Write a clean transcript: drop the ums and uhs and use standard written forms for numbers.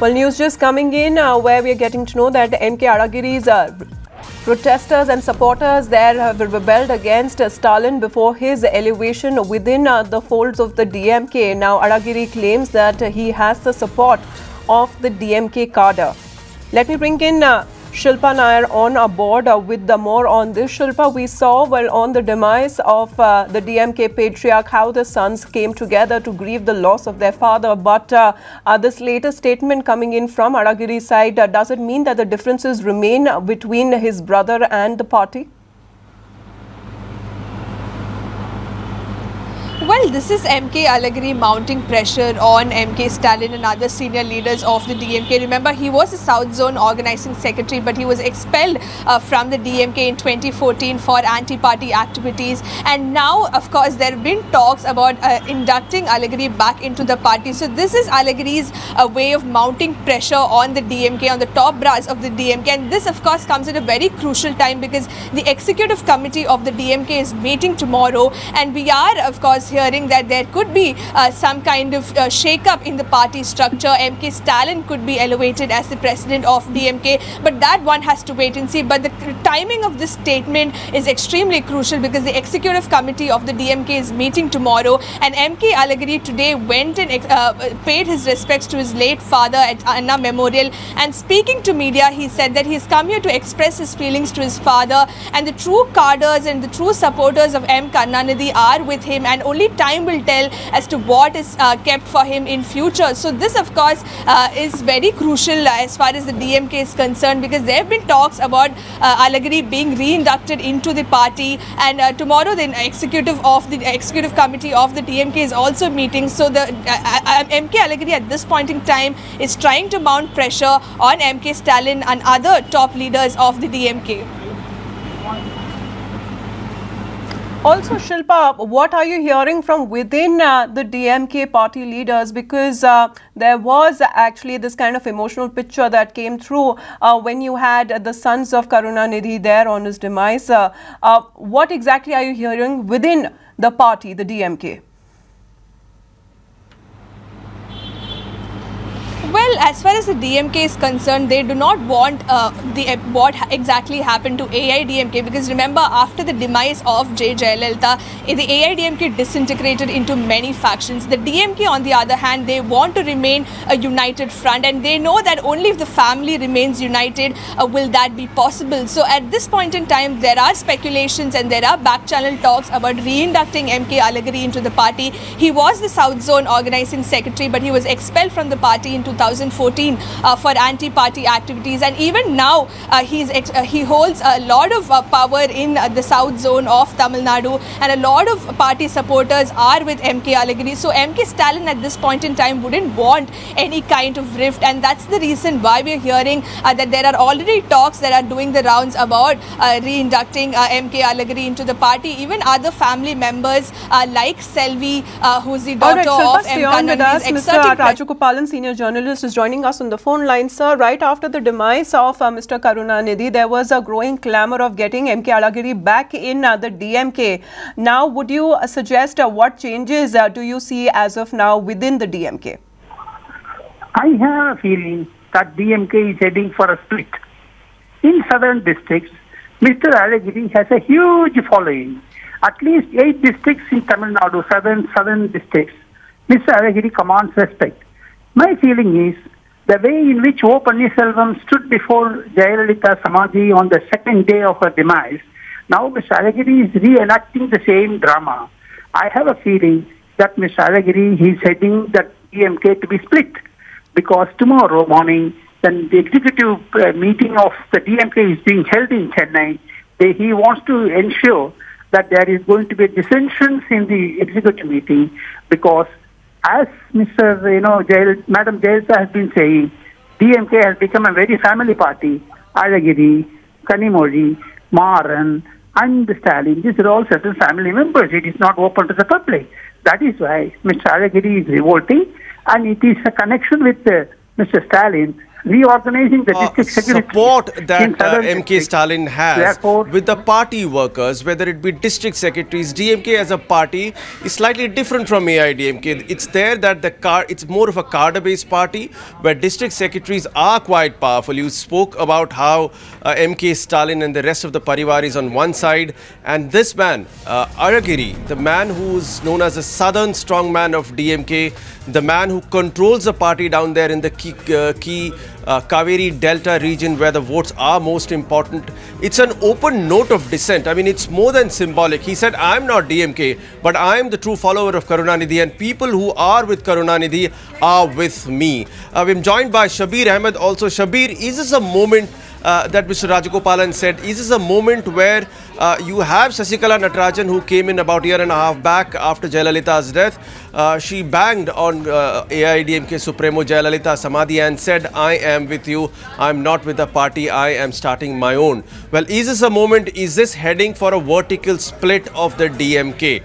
Well, news just coming in where we are getting to know that MK Alagiri's protesters and supporters there have rebelled against Stalin before his elevation within the folds of the DMK. Now, Alagiri claims that he has the support of the DMK cadre. Let me bring in Shilpa Nair on board with the more on this. Shilpa, we saw on the demise of the DMK patriarch how the sons came together to grieve the loss of their father. But this latest statement coming in from Alagiri's side, does it mean that the differences remain between his brother and the party? Well, this is MK Alagiri mounting pressure on MK Stalin and other senior leaders of the DMK. Remember, he was a South Zone organizing secretary, but he was expelled from the DMK in 2014 for anti-party activities. And now, of course, there have been talks about inducting Alagiri back into the party. So this is Alagiri's way of mounting pressure on the DMK, on the top brass of the DMK. And this, of course, comes at a very crucial time because the executive committee of the DMK is meeting tomorrow. And we are, of course, hearing that there could be some kind of shake-up in the party structure. MK Stalin could be elevated as the president of DMK, but that one has to wait and see. But the timing of this statement is extremely crucial because the executive committee of the DMK is meeting tomorrow, and MK Alagiri today went and paid his respects to his late father at Anna Memorial. And speaking to media, he said that he's come here to express his feelings to his father, and the true cadres and the true supporters of M. Karunanidhi are with him, and only time will tell as to what is kept for him in future. So this, of course, is very crucial as far as the DMK is concerned, because there have been talks about Alagiri being re-inducted into the party, and tomorrow the executive committee of the DMK is also meeting. So the MK Alagiri at this point in time is trying to mount pressure on MK Stalin and other top leaders of the DMK. Also, Shilpa, what are you hearing from within the DMK party leaders? Because there was actually this kind of emotional picture that came through when you had the sons of Karunanidhi there on his demise. What exactly are you hearing within the party, the DMK? Well, as far as the DMK is concerned, they do not want what exactly happened to AIDMK, because remember, after the demise of J. Jayalalitha, the AIDMK disintegrated into many factions. The DMK, on the other hand, they want to remain a united front, and they know that only if the family remains united will that be possible. So at this point in time, there are speculations and there are back-channel talks about re-inducting MK Alagiri into the party. He was the South Zone organizing secretary, but he was expelled from the party in 2014 for anti-party activities, and even now he holds a lot of power in the South Zone of Tamil Nadu, and a lot of party supporters are with MK Alagiri. So MK Stalin at this point in time wouldn't want any kind of rift, and that's the reason why we're hearing that there are already talks that are doing the rounds about re-inducting MK Alagiri into the party. Even other family members like Selvi, who's the daughter of M. Karunanidhi, Mr. Rajagopalan, senior journalist, is joining us on the phone line. Sir, right after the demise of Mr. Karunanidhi, there was a growing clamour of getting MK Alagiri back in the DMK. Now, would you suggest what changes do you see as of now within the DMK? I have a feeling that DMK is heading for a split. In southern districts, Mr. Alagiri has a huge following. At least 8 districts in Tamil Nadu, southern districts, Mr. Alagiri commands respect. My feeling is the way in which O. Pannirselvam stood before Jayalalitha Samadhi on the second day of her demise, now Mr. Alagiri is reenacting the same drama. I have a feeling that Mr. Alagiri is heading the DMK to be split, because tomorrow morning, when the executive meeting of the DMK is being held in Chennai, he wants to ensure that there is going to be dissensions in the executive meeting, because as Madam Jayalalitha has been saying, DMK has become a very family party. Alagiri, Kanimozhi, Maran, and Stalin, these are all certain family members. It is not open to the public. That is why Mr. Alagiri is revolting, and it is a connection with Mr. Stalin reorganizing the district secretary. Support that MK districts. Stalin has Therefore, with the party workers, whether it be district secretaries. DMK as a party is slightly different from AIDMK. It's there that it's more of a cadre-based party where district secretaries are quite powerful. You spoke about how MK Stalin and the rest of the parivar is on one side, and this man, Alagiri, the man who's known as the southern strongman of DMK, the man who controls the party down there in the key Kaveri Delta region where the votes are most important. It's an open note of dissent. I mean, it's more than symbolic. He said, I'm not DMK, but I'm the true follower of Karunanidhi, and people who are with Karunanidhi are with me. We're joined by Shabir Ahmed also. Shabir, is this a moment that Mr. Rajagopalan said, is this a moment where you have Sasikala Natarajan, who came in about a year and a half back after Jayalalitha's death? She banged on AIDMK Supremo Jayalalitha Samadhi and said, I am with you, I'm not with the party, I am starting my own. Well, is this a moment, is this heading for a vertical split of the DMK?